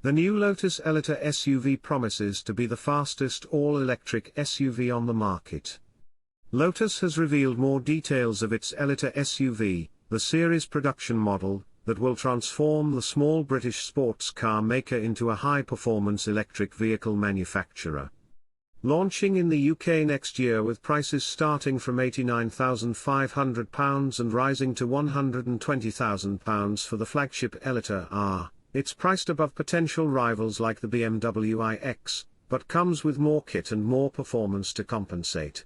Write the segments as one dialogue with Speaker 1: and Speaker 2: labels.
Speaker 1: The new Lotus Eletre SUV promises to be the fastest all-electric SUV on the market. Lotus has revealed more details of its Eletre SUV, the series production model, that will transform the small British sports car maker into a high-performance electric vehicle manufacturer. Launching in the UK next year with prices starting from £89,500 and rising to £120,000 for the flagship Eletre R. It's priced above potential rivals like the BMW iX, but comes with more kit and more performance to compensate.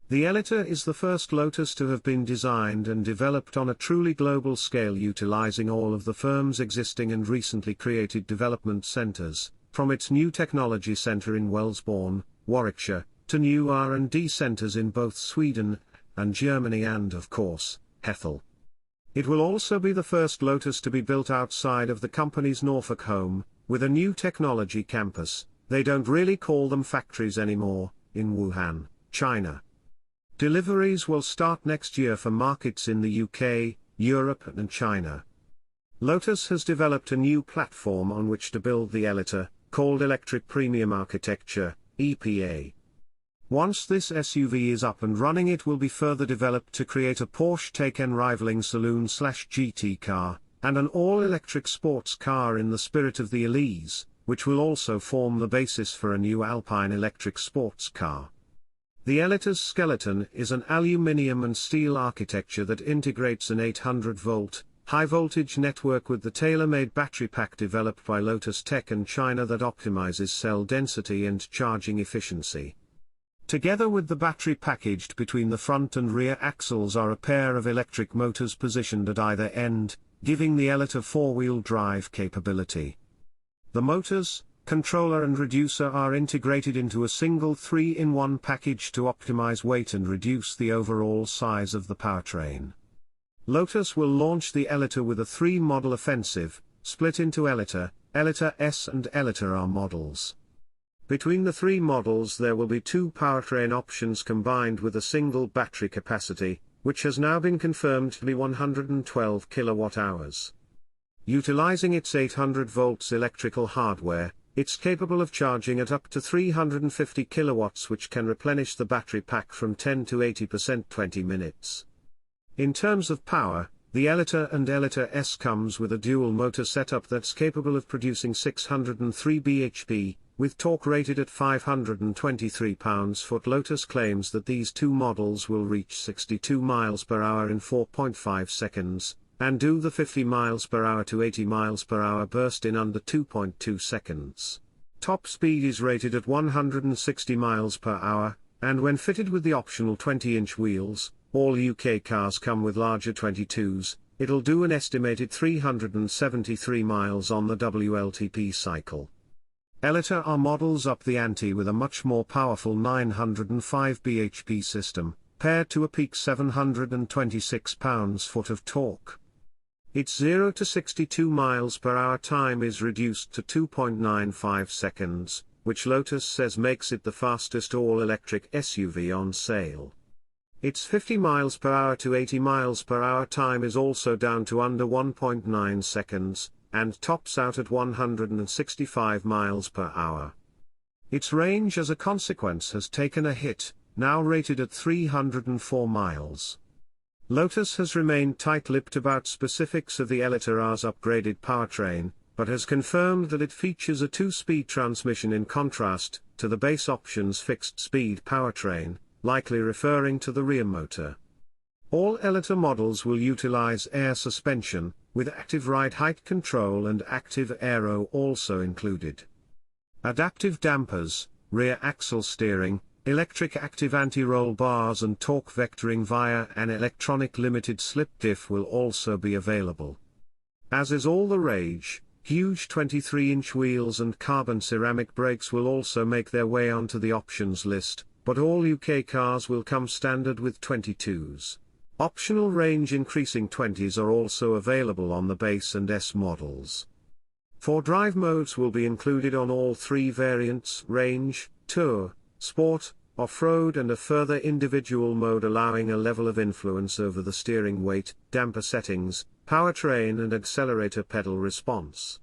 Speaker 1: The Eletre is the first Lotus to have been designed and developed on a truly global scale, utilizing all of the firm's existing and recently created development centers, from its new technology center in Wellesbourne, Warwickshire, to new R&D centers in both Sweden and Germany and, of course, Hethel. It will also be the first Lotus to be built outside of the company's Norfolk home, with a new technology campus, they don't really call them factories anymore, in Wuhan, China. Deliveries will start next year for markets in the UK, Europe and China. Lotus has developed a new platform on which to build the Eletre, called Electric Premium Architecture, EPA. Once this SUV is up and running, it will be further developed to create a Porsche Taycan rivaling saloon/GT car, and an all-electric sports car in the spirit of the Elise, which will also form the basis for a new Alpine electric sports car. The Eletre's skeleton is an aluminium and steel architecture that integrates an 800-volt, high-voltage network with the tailor-made battery pack developed by Lotus Tech and China that optimizes cell density and charging efficiency. Together with the battery packaged between the front and rear axles are a pair of electric motors positioned at either end, giving the Eletre four-wheel drive capability. The motors, controller and reducer are integrated into a single 3-in-1 package to optimize weight and reduce the overall size of the powertrain. Lotus will launch the Eletre with a 3-model offensive, split into Eletre, Eletre S and Eletre R models. Between the 3 models there will be 2 powertrain options combined with a single battery capacity, which has now been confirmed to be 112 kWh. Utilizing its 800 volts electrical hardware, it's capable of charging at up to 350 kilowatts, which can replenish the battery pack from 10 to 80% 20 minutes. In terms of power, the Eletre and Eletre S comes with a dual motor setup that's capable of producing 603 bhp, with torque rated at 523 pounds-foot. Lotus claims that these 2 models will reach 62 miles per hour in 4.5 seconds, and do the 50 miles per hour to 80 miles per hour burst in under 2.2 seconds. Top speed is rated at 160 miles per hour, and when fitted with the optional 20-inch wheels, all UK cars come with larger 22s, it'll do an estimated 373 miles on the WLTP cycle. Eletre R models up the ante with a much more powerful 905 bhp system, paired to a peak 726 pounds-foot of torque. Its 0 to 62 miles per hour time is reduced to 2.95 seconds, which Lotus says makes it the fastest all-electric SUV on sale. Its 50 miles per hour to 80 miles per hour time is also down to under 1.9 seconds, and tops out at 165 miles per hour. Its range as a consequence has taken a hit, now rated at 304 miles. Lotus has remained tight-lipped about specifics of the Eletre R's upgraded powertrain, but has confirmed that it features a 2-speed transmission in contrast to the base option's fixed-speed powertrain, likely referring to the rear motor. All Eletre models will utilize air suspension, with active ride height control and active aero also included. Adaptive dampers, rear axle steering, electric active anti-roll bars and torque vectoring via an electronic limited slip diff will also be available. As is all the rage, huge 23-inch wheels and carbon ceramic brakes will also make their way onto the options list, but all UK cars will come standard with 22s. Optional range-increasing 20s are also available on the base and S models. 4 drive modes will be included on all 3 variants: Range, Tour, Sport, Off-road, and a further individual mode allowing a level of influence over the steering weight, damper settings, powertrain and accelerator pedal response.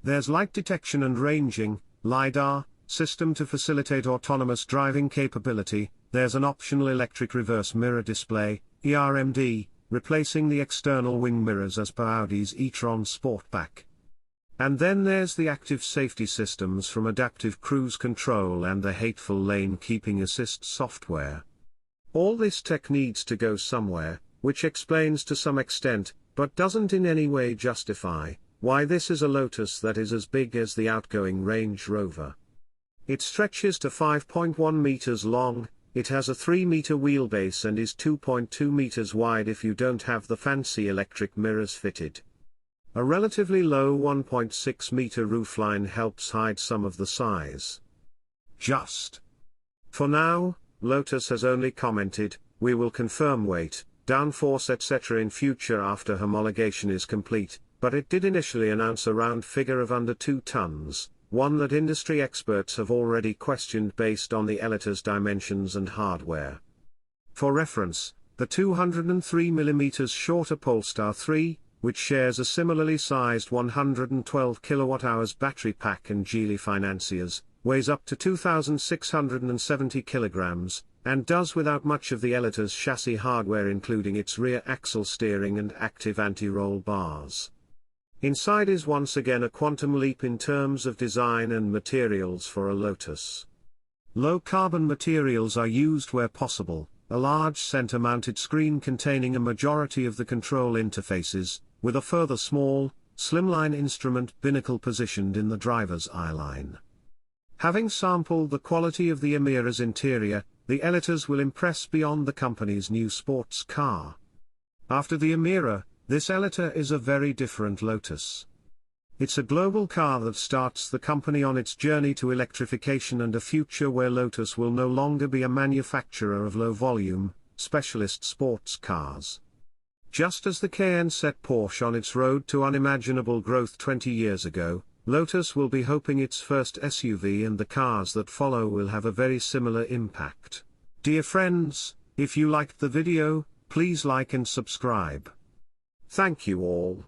Speaker 1: There's light detection and ranging, LiDAR, system to facilitate autonomous driving capability. There's an optional electric reverse mirror display, ERMD, replacing the external wing mirrors as per Audi's e-tron Sportback. And then there's the active safety systems from adaptive cruise control and the hateful lane keeping assist software. All this tech needs to go somewhere, which explains to some extent, but doesn't in any way justify, why this is a Lotus that is as big as the outgoing Range Rover. It stretches to 5.1 meters long, it has a 3-meter wheelbase and is 2.2 meters wide if you don't have the fancy electric mirrors fitted. A relatively low 1.6-meter roofline helps hide some of the size. For now, Lotus has only commented, "We will confirm weight, downforce etc. in future after homologation is complete," but it did initially announce a round figure of under 2 tons, one that industry experts have already questioned based on the Elite's dimensions and hardware. For reference, the 203mm shorter Polestar 3, which shares a similarly sized 112 kWh battery pack and Geely financiers, weighs up to 2,670 kilograms, and does without much of the Elite's chassis hardware including its rear axle steering and active anti-roll bars. Inside is once again a quantum leap in terms of design and materials for a Lotus. Low-carbon materials are used where possible, a large center-mounted screen containing a majority of the control interfaces, with a further small, slimline instrument binnacle positioned in the driver's eyeline. Having sampled the quality of the Emira's interior, the Elites will impress beyond the company's new sports car. After the Emira, this Elite is a very different Lotus. It's a global car that starts the company on its journey to electrification and a future where Lotus will no longer be a manufacturer of low-volume, specialist sports cars. Just as the Cayenne set Porsche on its road to unimaginable growth 20 years ago, Lotus will be hoping its first SUV and the cars that follow will have a very similar impact. Dear friends, if you liked the video, please like and subscribe. Thank you all.